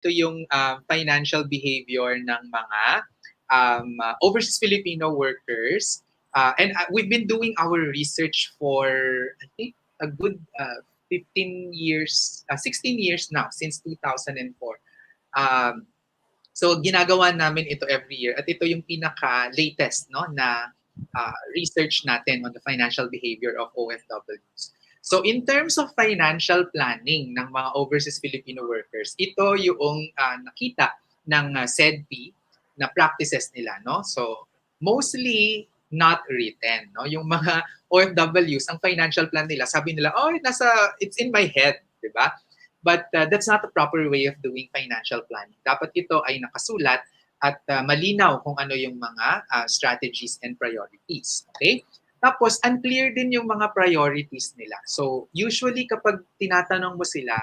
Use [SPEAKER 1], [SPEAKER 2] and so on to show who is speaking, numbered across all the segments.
[SPEAKER 1] ito yung financial behavior ng mga overseas Filipino workers. And we've been doing our research for, I think, a good 15 years, 16 years now, since 2004. So ginagawa namin ito every year at ito yung pinaka-latest no, na research natin on the financial behavior of OFWs. So in terms of financial planning ng mga overseas Filipino workers, ito yung nakita ng SEDP na practices nila. No? So mostly not written. No? Yung mga OFWs, ang financial plan nila, sabi nila, oh, it's in my head. Diba? But that's not the proper way of doing financial planning. Dapat ito ay nakasulat at malinaw kung ano yung mga strategies and priorities. Okay? Tapos, unclear din yung mga priorities nila. So, usually kapag tinatanong mo sila,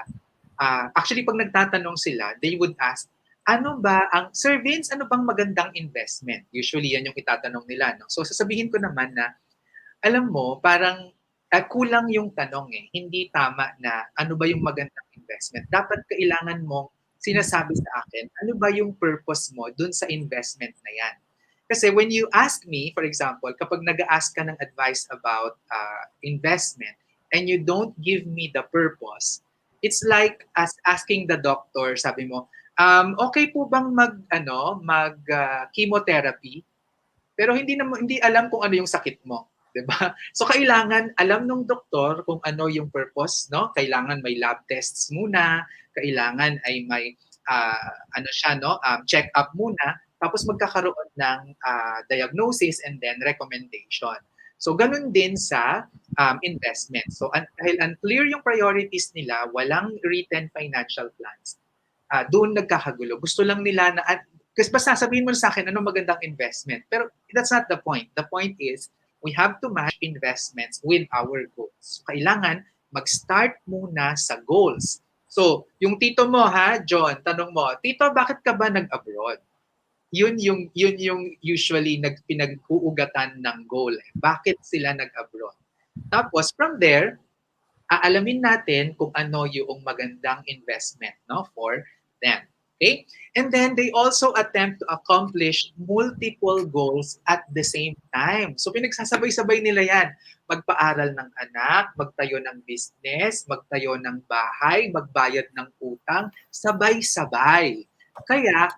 [SPEAKER 1] actually pag nagtatanong sila, they would ask, ano ba ang, Sir Vince, ano bang magandang investment? Usually, yan yung itatanong nila. No? So, sasabihin ko naman na, alam mo, parang kulang yung tanong eh. Hindi tama na ano ba yung magandang investment. Dapat kailangan mong sinasabi sa akin, ano ba yung purpose mo dun sa investment na yan? Kasi when you ask me, for example, kapag nag-ask ka ng advice about investment and you don't give me the purpose, it's like as asking the doctor, sabi mo, okay po bang mag chemotherapy? Pero hindi alam kung ano yung sakit mo. 'Di ba? So kailangan alam ng doktor kung ano yung purpose, no? Kailangan may lab tests muna, kailangan ay may check up muna, tapos magkakaroon ng diagnosis and then recommendation. So ganun din sa investment. So dahil unclear yung priorities nila, walang written financial plans. Doon nagkakagulo. Gusto lang nila na kasi basta sabihin mo sa akin ano magandang investment. Pero that's not the point. The point is we have to match investments with our goals. So, kailangan mag-start muna sa goals. So, yung tito mo ha, John, tanong mo, tito, bakit ka ba nag-abroad? Yun yung usually pinag-uugatan ng goal. Bakit sila nag-abroad? Tapos from there, aalamin natin kung ano yung magandang investment, no, for them. Okay? And then they also attempt to accomplish multiple goals at the same time. So pinagsasabay-sabay nila yan. Magpaaral ng anak, magtayo ng business, magtayo ng bahay, magbayad ng utang, sabay-sabay. Kaya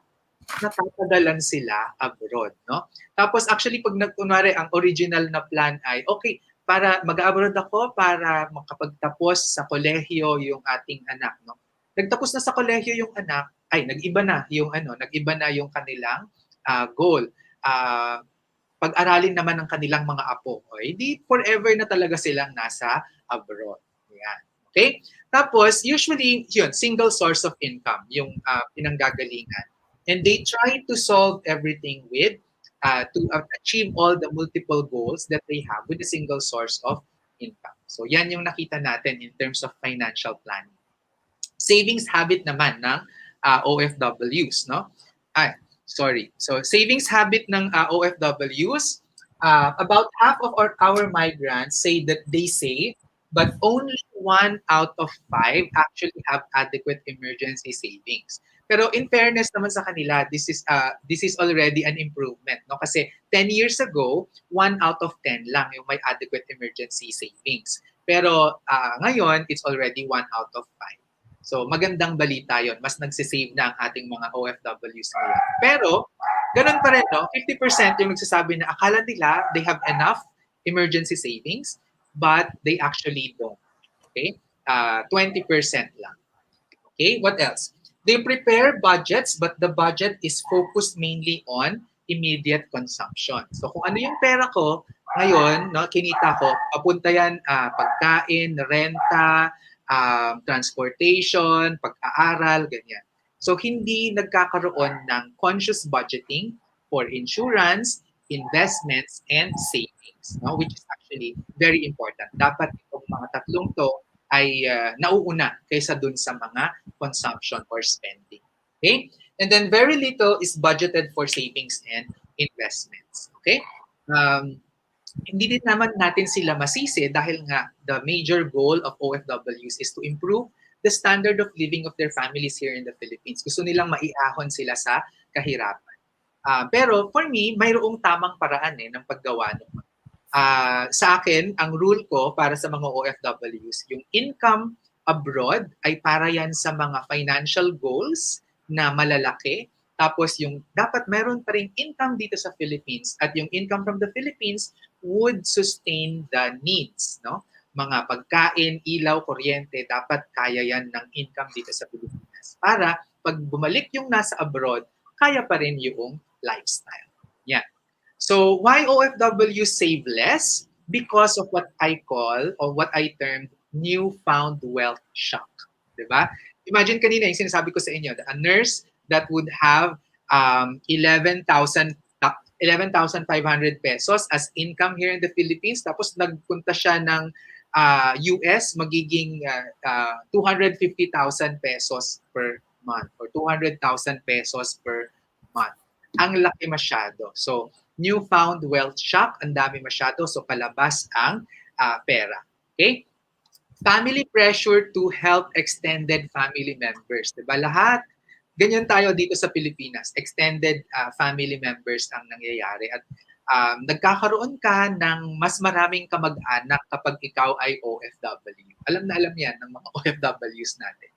[SPEAKER 1] natatagalan sila abroad, no? Tapos actually pag kunwari ang original na plan ay okay, para mag-abroad ako para makapagtapos sa kolehiyo yung ating anak, no? Nagtapos na sa kolehiyo yung anak, ay nag-iba na yung kanilang goal. Pag-aralin naman ng kanilang mga apo, hindi forever na talaga silang nasa abroad. Yan. Okay? Tapos usually yun, single source of income yung pinanggagalingan. And they try to solve everything with to achieve all the multiple goals that they have with a single source of income. So yan yung nakita natin in terms of financial planning. Savings habit naman ng OFWs, no? So savings habit ng OFWs, about half of our migrants say that they save, but only 1 out of 5 actually have adequate emergency savings. Pero in fairness naman sa kanila, this is already an improvement, no? Kasi 10 years ago, 1 out of 10 lang yung may adequate emergency savings. Pero ngayon, it's already 1 out of 5. So magandang balita yon. Mas nagsisave na ang ating mga OFWs ngayon. Pero ganun pa rin, no? 50% yung nagsasabi na akala nila they have enough emergency savings, but they actually don't. Okay? 20% lang. Okay, what else? They prepare budgets, but the budget is focused mainly on immediate consumption. So kung ano yung pera ko, ngayon, no, kinita ko, papunta yan pagkain, renta, transportation, pag-aaral, ganyan. So hindi nagkakaroon ng conscious budgeting for insurance, investments, and savings, no? Which is actually very important. Dapat itong mga tatlong to ay nauuna kaysa dun sa mga consumption or spending. Okay? And then very little is budgeted for savings and investments. Okay? Hindi din naman natin sila masisi dahil nga the major goal of OFWs is to improve the standard of living of their families here in the Philippines. Gusto nilang maiahon sila sa kahirapan. Pero for me, mayroong tamang paraan ng paggawa noon. Sa akin, ang rule ko para sa mga OFWs, yung income abroad ay para yan sa mga financial goals na malalaki. Tapos yung dapat meron pa rin income dito sa Philippines at yung income from the Philippines would sustain the needs, no? Mga pagkain, ilaw, kuryente, dapat kaya yan ng income dito sa Pilipinas. Para pag bumalik yung nasa abroad, kaya pa rin yung lifestyle. Yan. So why OFWs save less? Because of what I call or what I termed newfound wealth shock. Diba? Imagine kanina yung sinasabi ko sa inyo, a nurse that would have 11,500 pesos as income here in the Philippines. Tapos nagpunta siya ng US, magiging 250,000 pesos per month or 200,000 pesos per month. Ang laki masyado. So, newfound wealth shock, ang dami masyado. So, palabas ang pera. Okay? Family pressure to help extended family members. Diba? Lahat, ganyan tayo dito sa Pilipinas. Extended family members ang nangyayari. At nagkakaroon ka ng mas maraming kamag-anak kapag ikaw ay OFW. Alam na alam yan ng mga OFWs natin.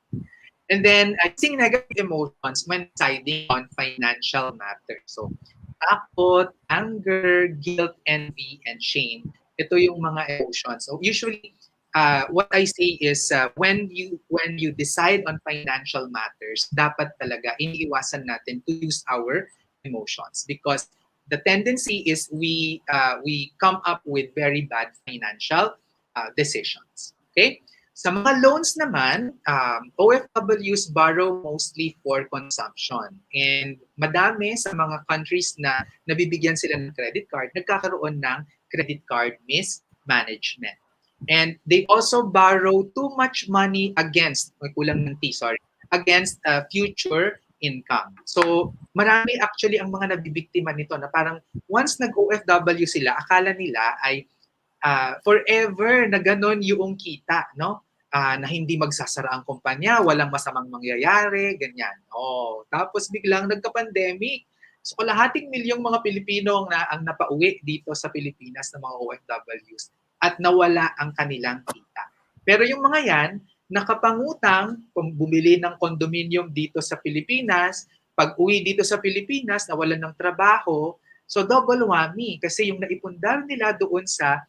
[SPEAKER 1] And then, using negative emotions when deciding on financial matters. So, takot, anger, guilt, envy, and shame. Ito yung mga emotions. So, usually, what I say is when you decide on financial matters, dapat talaga iniiwasan natin to use our emotions because the tendency is we come up with very bad financial decisions. Okay? Sa mga loans naman, OFWs borrow mostly for consumption. And madami sa mga countries na nabibigyan sila ng credit card, nagkakaroon ng credit card mismanagement. And they also borrow too much money against future income. So marami actually ang mga nabibiktima nito na parang once nag-OFW sila, akala nila ay forever na ganon yung kita, no? Na hindi magsasara ang kumpanya, walang masamang mangyayari, ganyan. Tapos biglang nagka-pandemic. So kalahating milyong mga Pilipino na ang napauwi dito sa Pilipinas ng mga OFWs at nawala ang kanilang kita. Pero yung mga yan, nakapangutang, bumili ng condominium dito sa Pilipinas, pag uwi dito sa Pilipinas, nawalan ng trabaho, so double whammy kasi yung naipundar nila doon sa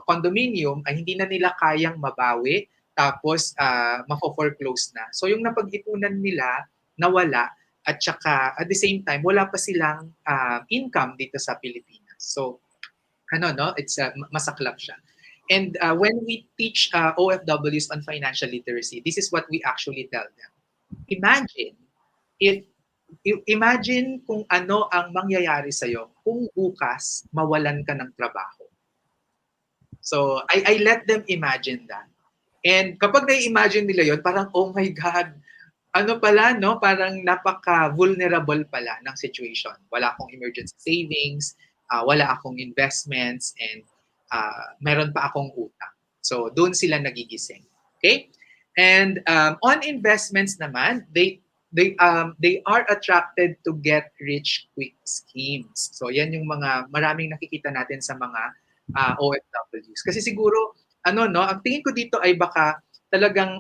[SPEAKER 1] condominium ay hindi na nila kayang mabawi, tapos mafo-foreclose na. So yung napag-ipunan nila, nawala, at saka at the same time, wala pa silang income dito sa Pilipinas. So, it's masaklap siya. And when we teach OFWs on financial literacy, this is what we actually tell them. Imagine kung ano ang mangyayari sa'yo kung bukas mawalan ka ng trabaho. So, I let them imagine that. And kapag na-imagine nila yon, parang, oh my God, ano pala, no? Parang napaka-vulnerable pala ng situation. Wala akong emergency savings, wala akong investments, and meron pa akong utang. So, doon sila nagigising. Okay? And on investments naman, they are attracted to get rich quick schemes. So, yan yung mga maraming nakikita natin sa mga OFWs. Kasi siguro, ang tingin ko dito ay baka talagang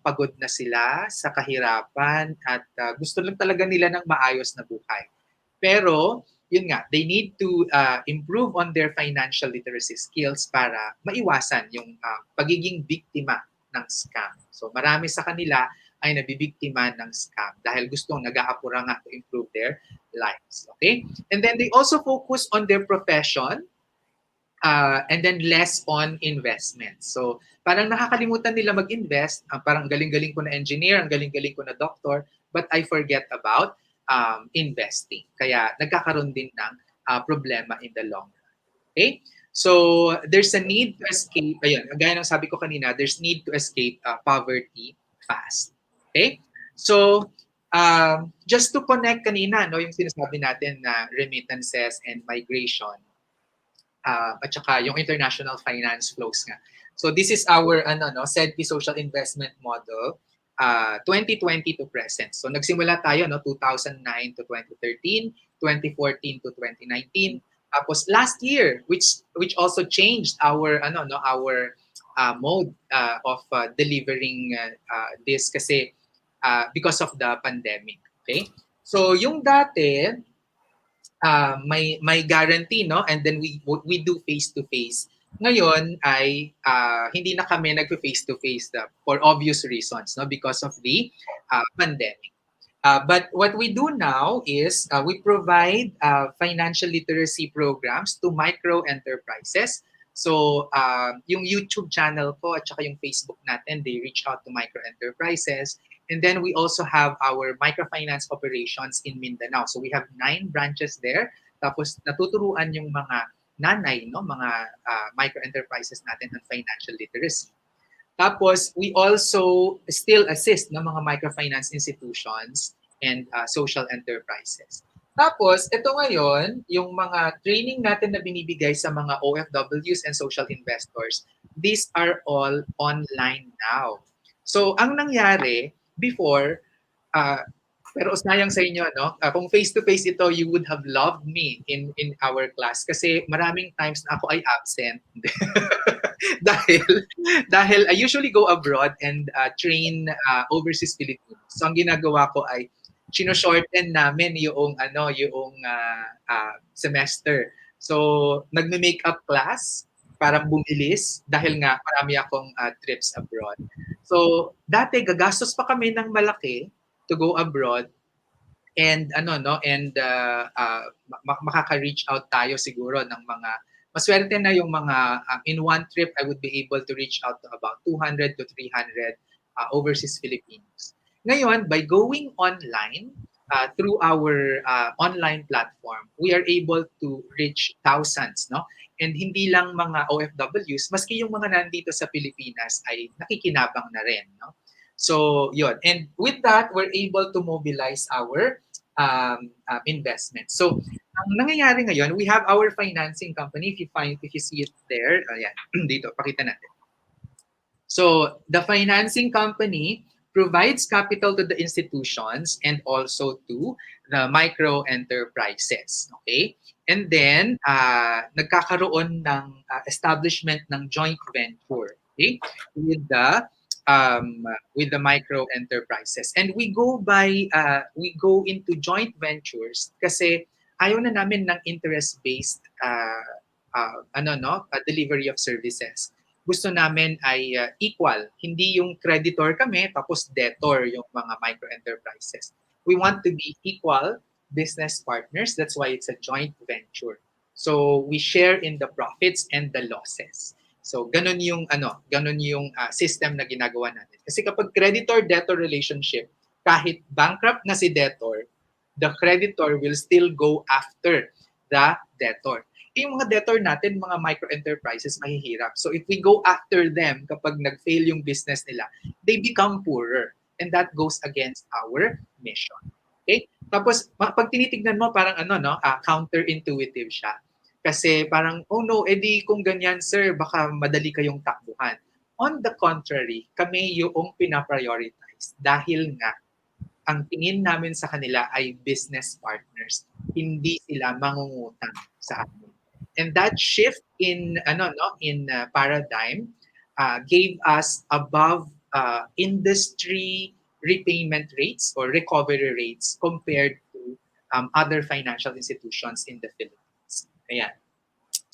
[SPEAKER 1] pagod na sila sa kahirapan at gusto lang talaga nila ng maayos na buhay. Pero, yun nga, they need to improve on their financial literacy skills para maiwasan yung pagiging biktima ng scam. So marami sa kanila ay nabibiktima ng scam dahil gustong nag-aapura nga to improve their lives. Okay? And then they also focus on their profession and then less on investments. So parang nakakalimutan nila mag-invest. Parang galing-galing ko na engineer, ang galing-galing ko na doctor, but I forget about investing. Kaya nagkakaroon din ng problema in the long run. Okay? So there's a need to escape, ayun, gaya ng sabi ko kanina, there's need to escape poverty fast. Okay? So just to connect kanina, yung sinasabi natin na remittances and migration, at saka yung international finance flows nga. So this is our SEDP social investment model 2020 to present. So nagsimula tayo 2009 to 2013, 2014 to 2019. Tapos last year which also changed our our mode of delivering this kasi because of the pandemic. Okay? So yung dati may guarantee and then we do face to face. Ngayon ay hindi na kami nagfe-face to face for obvious reasons because of the pandemic. But what we do now is we provide financial literacy programs to micro enterprises. So yung YouTube channel ko at saka yung Facebook natin, they reach out to micro enterprises. And then we also have our microfinance operations in Mindanao. So we have 9 branches there. Tapos natuturuan yung mga nanay, mga micro enterprises natin on financial literacy. Tapos we also still assist ng mga microfinance institutions and social enterprises. Tapos ito ngayon, yung mga training natin na binibigay sa mga OFWs and social investors, these are all online now. So ang nangyari before, pero sayang sa inyo, kung face-to-face ito, you would have loved me in our class kasi maraming times na ako ay absent. dahil I usually go abroad and train overseas Filipinos. So ang ginagawa ko ay sino-shorten namin yung semester. So nagme-makeup class para bumilis dahil nga marami akong trips abroad. So dati gagastos pa kami ng malaki to go abroad and makaka-reach out tayo siguro ng mga maswerte na yung mga in one trip I would be able to reach out to about 200 to 300 overseas Filipinos. Ngayon, by going online through our online platform, we are able to reach thousands, And hindi lang mga OFWs, maski yung mga nandito sa Pilipinas ay nakikinabang na rin, So, yun. And with that, we're able to mobilize our investments. So, ang nangyayari ngayon, we have our financing company. If you see it there, ayan, dito, pakita natin. So, the financing company provides capital to the institutions and also to the micro enterprises. Okay? And then, nagkakaroon ng establishment ng joint venture, okay, with the micro enterprises. And we go into joint ventures kasi ayaw na namin ng interest-based delivery of services. Gusto namin ay equal. Hindi yung creditor kami tapos debtor yung mga micro enterprises. We want to be equal business partners. That's why it's a joint venture. So we share in the profits and the losses. So ganun yung system na ginagawa natin. Kasi kapag creditor-debtor relationship, kahit bankrupt na si debtor, the creditor will still go after the debtor. Yung mga debtor natin, mga micro-enterprises, mahihirap. So if we go after them kapag nag-fail yung business nila, they become poorer. And that goes against our mission. Okay? Tapos, pag tinitignan mo, parang counterintuitive siya. Kasi parang, oh no, edi kung ganyan, sir, baka madali kayong takbuhan. On the contrary, kami yung pinaprioritize dahil nga, ang tingin namin sa kanila ay business partners. Hindi sila mangungutang sa amin. And that shift in paradigm gave us above industry repayment rates or recovery rates compared to other financial institutions in the Philippines. Ayan.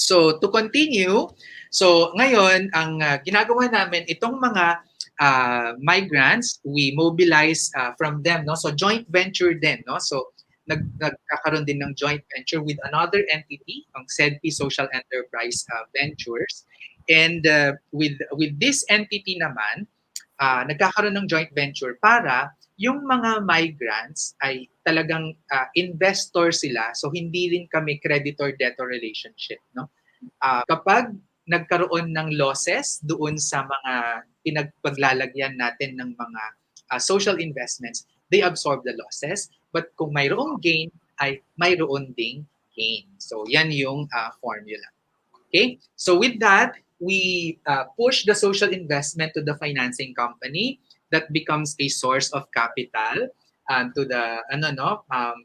[SPEAKER 1] So to continue, so ngayon ang ginagawa namin itong mga migrants, we mobilize from them, so joint venture din, so nagkakaroon din ng joint venture with another entity, ang SEDP Social Enterprise Ventures. And with this entity naman, nagkakaroon ng joint venture para yung mga migrants ay talagang investor sila, so hindi rin kami creditor-debtor relationship. Kapag nagkaroon ng losses doon sa mga pinagpaglalagyan natin ng mga social investments, they absorb the losses. But kung mayroong gain, ay mayroon ding gain. So yan yung formula. Okay, so with that, we push the social investment to the financing company that becomes a source of capital to the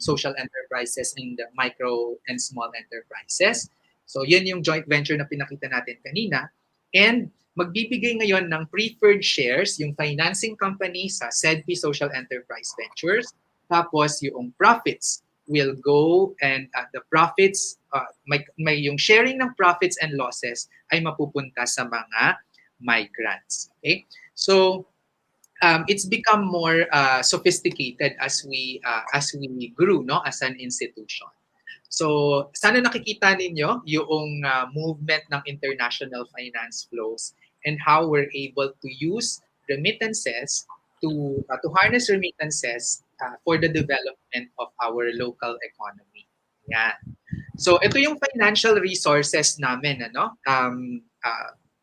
[SPEAKER 1] social enterprises and the micro and small enterprises. So yun yung joint venture na pinakita natin kanina. And magbibigay ngayon ng preferred shares yung financing company sa SEDP Social Enterprise Ventures. Tapos yung profits will go and the profits, may yung sharing ng profits and losses ay mapupunta sa mga migrants. Okay? So it's become more sophisticated as we grew, no, as an institution. So sana nakikita ninyo yung movement ng international finance flows and how we're able to use remittances to harness remittances for the development of our local economy. Yan. So ito yung financial resources namin, ano?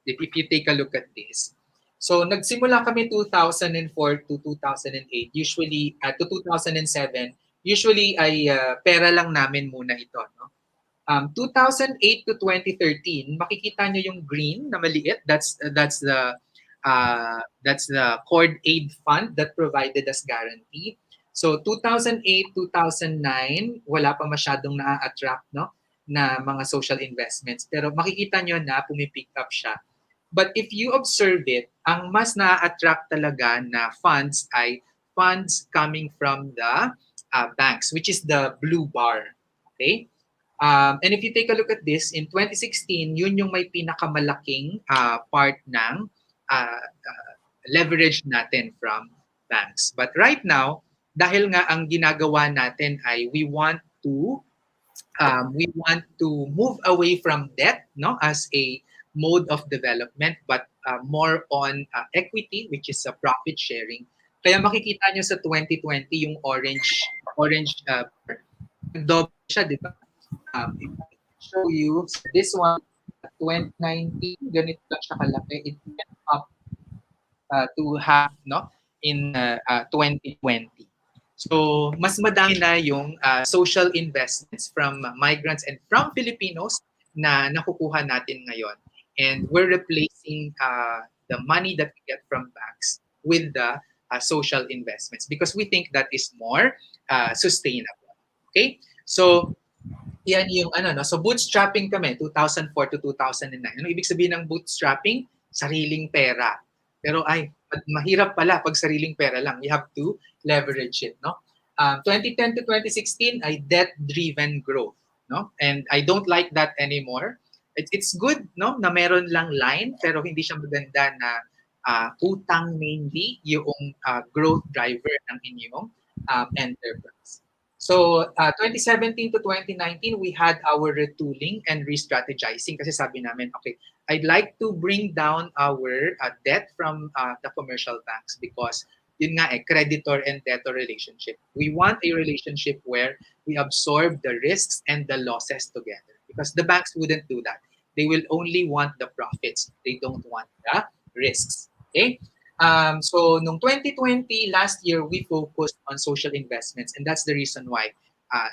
[SPEAKER 1] If you take a look at this. So nagsimula kami 2004 to 2008, usually to 2007. Usually ay pera lang namin muna ito, no? 2008 to 2013, makikita nyo yung green na maliit. That's the Cord Aid Fund that provided us guarantee. So 2008, 2009, wala pa masyadong na-attract, no, na mga social investments. Pero makikita nyo na pumipick up siya. But if you observe it, ang mas na-attract talaga na funds ay funds coming from the banks, which is the blue bar. Okay? And if you take a look at this, in 2016, yun yung may pinakamalaking part ng leverage natin from banks. But right now, dahil nga ang ginagawa natin ay we want to move away from debt, no, as a mode of development, but more on equity, which is profit sharing. Kaya makikita nyo sa 2020 yung orange double siya, di ba? If I show you, so this one, 2019, ganito lang siya kalaki. It went up to half, no, in 2020. So, mas madami na yung social investments from migrants and from Filipinos na nakukuha natin ngayon. And we're replacing the money that we get from banks with the social investments because we think that is more sustainable. Okay? So, yan yung so bootstrapping kami 2004 to 2009. Ano ibig sabihin ng bootstrapping? Sariling pera. Pero mahirap pala pag sariling pera lang. You have to leverage it, no? 2010 to 2016 ay debt-driven growth, no? And I don't like that anymore. It's good, no, na meron lang line pero hindi siya maganda na utang mainly yung growth driver ng inyong enterprise. So 2017 to 2019, we had our retooling and re-strategizing kasi sabi namin, okay, I'd like to bring down our debt from the commercial banks because yun nga creditor and debtor relationship. We want a relationship where we absorb the risks and the losses together because the banks wouldn't do that. They will only want the profits. They don't want the risks. Okay? So, noong 2020, last year, we focused on social investments and that's the reason why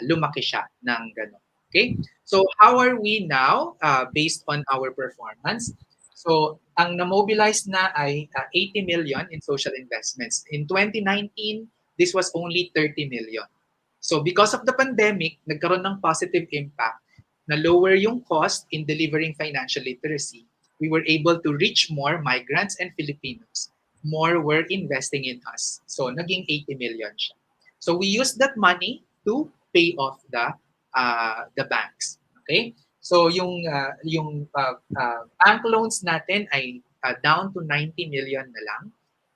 [SPEAKER 1] lumaki siya ng gano'n. Okay? So, how are we now based on our performance? So, ang na-mobilize na ay 80 million in social investments. In 2019, this was only 30 million. So, because of the pandemic, nagkaroon ng positive impact na lower yung cost in delivering financial literacy. We were able to reach more migrants and Filipinos. More were investing in us. So, naging 80 million siya. So, we used that money to pay off the banks. Okay? So, yung bank loans natin ay down to 90 million na lang.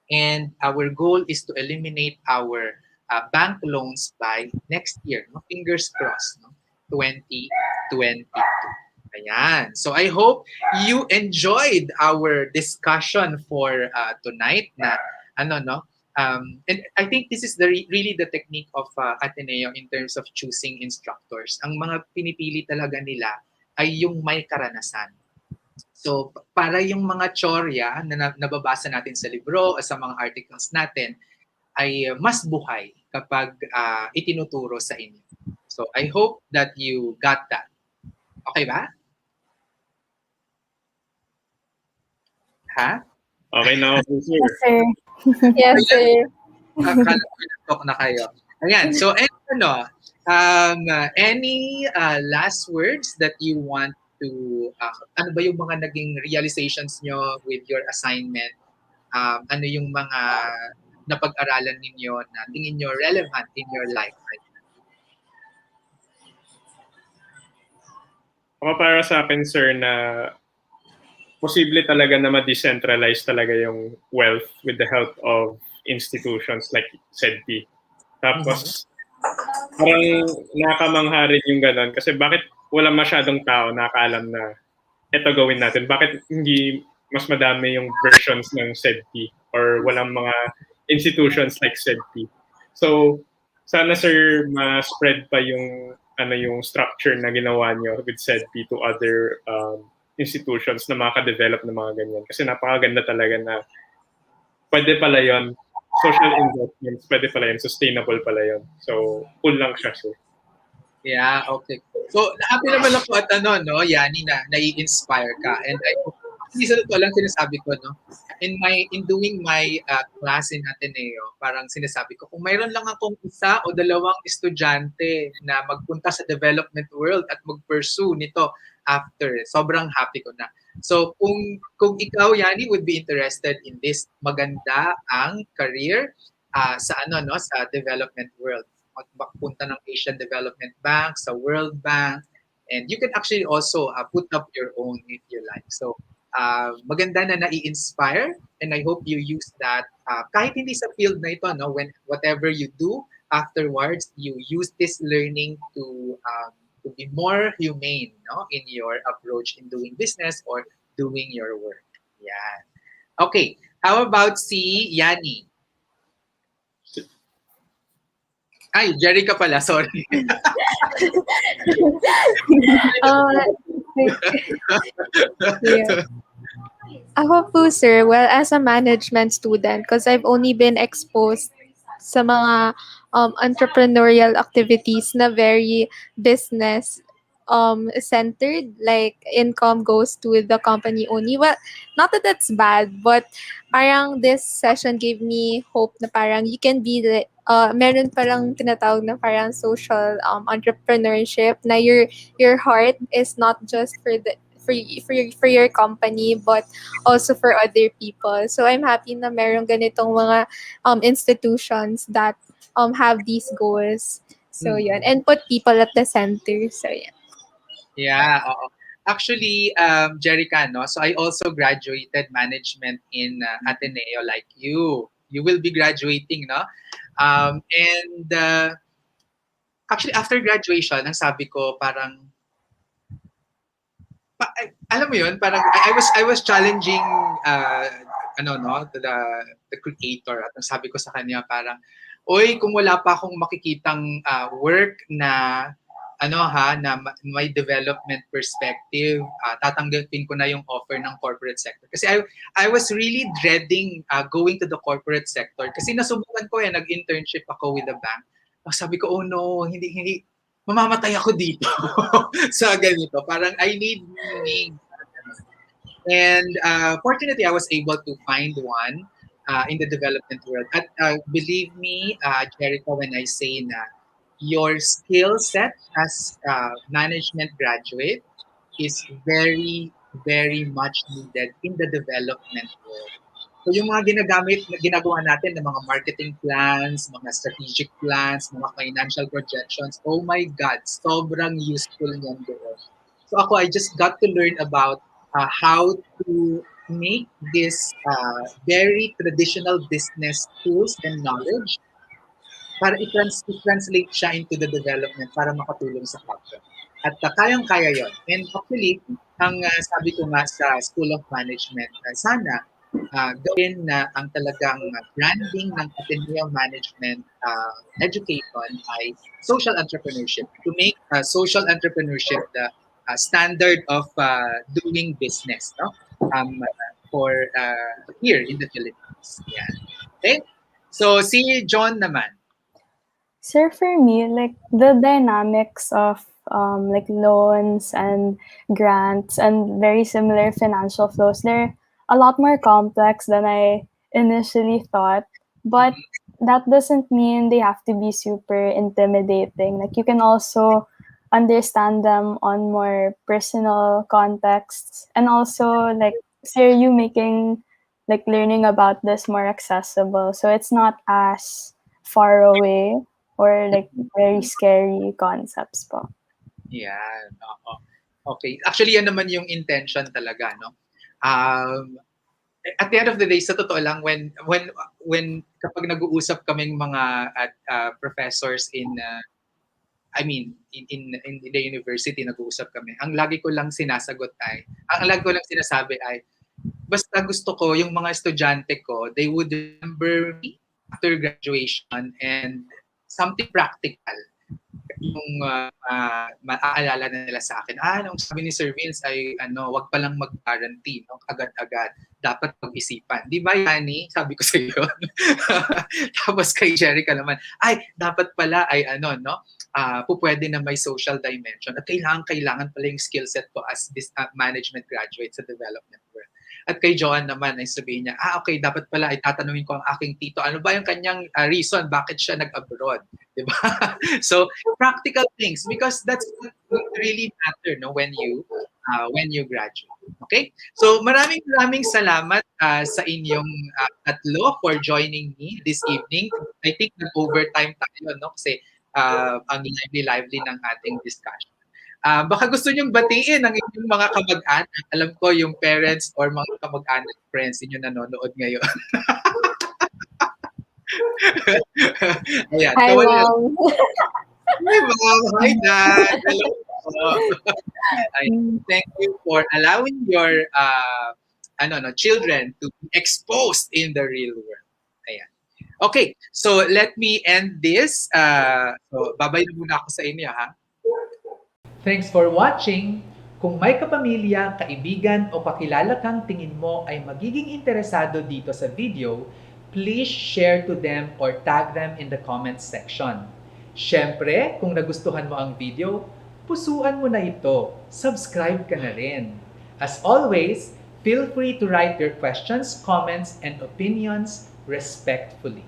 [SPEAKER 1] And our goal is to eliminate our bank loans by next year. No? Fingers crossed. No? 2022. Ayan. So I hope you enjoyed our discussion for tonight na and I think this is really the technique of Ateneo in terms of choosing instructors. Ang mga pinipili talaga nila ay yung may karanasan. So para yung mga tsorya na nababasa natin sa libro o sa mga articles natin ay mas buhay kapag itinuturo sa inyo. So I hope that you got that. Okay ba? Ha?
[SPEAKER 2] Okay na ako, sir.
[SPEAKER 3] Yes, sir.
[SPEAKER 4] Yes, sir.
[SPEAKER 1] Akala ko nag-talk na kayo. Ayan. So, any last words that you want to, ano ba yung mga naging realizations nyo with your assignment? Ano yung mga napag-aralan ninyo na tingin nyo relevant in your life right now?
[SPEAKER 2] Ako para sa akin, sir, na posible talaga na ma-decentralize talaga yung wealth with the help of institutions like SEDP. Tapos, parang nakakamangha rin yung ganon. Kasi bakit wala masyadong tao nakakaalam na ito gawin natin? Bakit hindi mas madami yung versions ng SEDP or walang mga institutions like SEDP? So, sana sir, ma-spread pa yung yung structure na ginawa nyo with SEDP to other institutions na maka-develop ng mga ganyan. Kasi napakaganda talaga na pwede pala yun. Social investments, pwede pala yun. Sustainable pala yun. So, cool lang siya, sir.
[SPEAKER 1] Yeah, okay. So, happy naman ako at Yani, na nai-inspire ka. And I hope, isa to lang sinasabi ko, in doing my class in Ateneo, parang sinasabi ko, kung mayroon lang akong isa o dalawang estudyante na magpunta sa development world at mag-pursue nito after, sobrang happy ko na. So, kung ikaw, Yani, would be interested in this, maganda ang career sa development world. Magpunta ng Asian Development Bank, sa World Bank, and you can actually also put up your own if you like. So, maganda na nai-inspire, and I hope you use that kahit hindi sa field na ito, when whatever you do afterwards, you use this learning to be more humane, in your approach in doing business or doing your work. Yeah. Okay. How about si Yani? Ay, Jerica pala. Sorry.
[SPEAKER 4] Yeah. Ako po, sir, well, as a management student, because I've only been exposed sa mga entrepreneurial activities na very business centered, like income goes to the company only. Well, not that that's bad, but parang this session gave me hope na parang you can be meron parang tinatawag na parang social entrepreneurship na your heart is not just for your company but also for other people. So I'm happy na meron ganitong mga institutions that have these goals. So yun, and put people at the center. So yeah.
[SPEAKER 1] Yeah, oo. Actually, Jerica, so I also graduated management in Ateneo like you. You will be graduating, no? And actually, after graduation, ang sabi ko parang, alam mo yun, parang I was challenging the creator, at ang sabi ko sa kanya parang, oy, kung wala pa akong makikitang work na na may development perspective, tatanggapin ko na yung offer ng corporate sector. Kasi I was really dreading going to the corporate sector kasi nasubukan ko nag-internship ako with the bank. Sabi ko, oh no, hindi mamamatay ako dito sa ganito. Parang I need meaning. And fortunately, I was able to find one in the development world. At believe me, Jerica, when I say na your skill set as a management graduate is very, very much needed in the development world. So yung mga ginagawa natin ng mga marketing plans, mga strategic plans, mga financial projections, oh my God, sobrang useful yan doon. So ako, I just got to learn about how to make this very traditional business tools and knowledge para i-translate siya into the development para makatulong sa kapwa. At kayang-kaya yon. And actually, ang sabi ko nga sa School of Management, sana gawin na ang talagang branding ng Ateneo Management Education ay social entrepreneurship. To make social entrepreneurship the standard of doing business, for here in the Philippines. Yeah. Okay? So, si John naman.
[SPEAKER 3] Sir, for me, like the dynamics of like loans and grants and very similar financial flows, they're a lot more complex than I initially thought. But that doesn't mean they have to be super intimidating. Like, you can also understand them on more personal contexts, and also, like, sir, you making like learning about this more accessible, so it's not as far away or like very scary concepts po.
[SPEAKER 1] Yan, oo. Okay. Actually, yan naman yung intention talaga, no? At the end of the day, sa totoo lang, when kapag nag-uusap kaming mga professors in the university, nag-uusap kami, ang lagi ko lang sinasabi ay, basta gusto ko yung mga estudyante ko, they would remember me after graduation and something practical yung maaalala na nila sa akin. Nung sabi ni Sir Vince ay wag pa lang mag-guarantee, no? Agad-agad. Dapat pag-isipan. Di ba, Yani? Sabi ko sa iyo. Tapos kay Jerica naman, dapat pala ay pupwede na may social dimension. At kailangan pala yung skill set ko as this management graduate sa development world. At kay Joanne naman ay sabihin niya, okay, dapat pala ay tatanungin ko ang aking tito, ano ba yung kanyang reason bakit siya nag-abroad, 'di ba? So, practical things, because that's what really matter, no, when you graduate. Okay? So, maraming salamat sa inyong tatlo for joining me this evening. I think nag-overtime tayo, no, kasi ang lively ng ating discussion. Baka gusto nyong batiin ang inyong mga kamag-anak. Alam ko yung parents or mga kamag-anak friends inyo nanonood ngayon. Ayan.
[SPEAKER 4] Hi, Mom.
[SPEAKER 1] Hi, Mom. Hi, Dad. Hello. Thank you for allowing your children to be exposed in the real world. Ayan. Okay, so let me end this. So, babay na muna ako sa inyo, ha? Thanks for watching! Kung may kapamilya, kaibigan o kakilala kang tingin mo ay magiging interesado dito sa video, please share to them or tag them in the comments section. Siyempre, kung nagustuhan mo ang video, pusuan mo na ito. Subscribe ka na rin. As always, feel free to write your questions, comments, and opinions respectfully.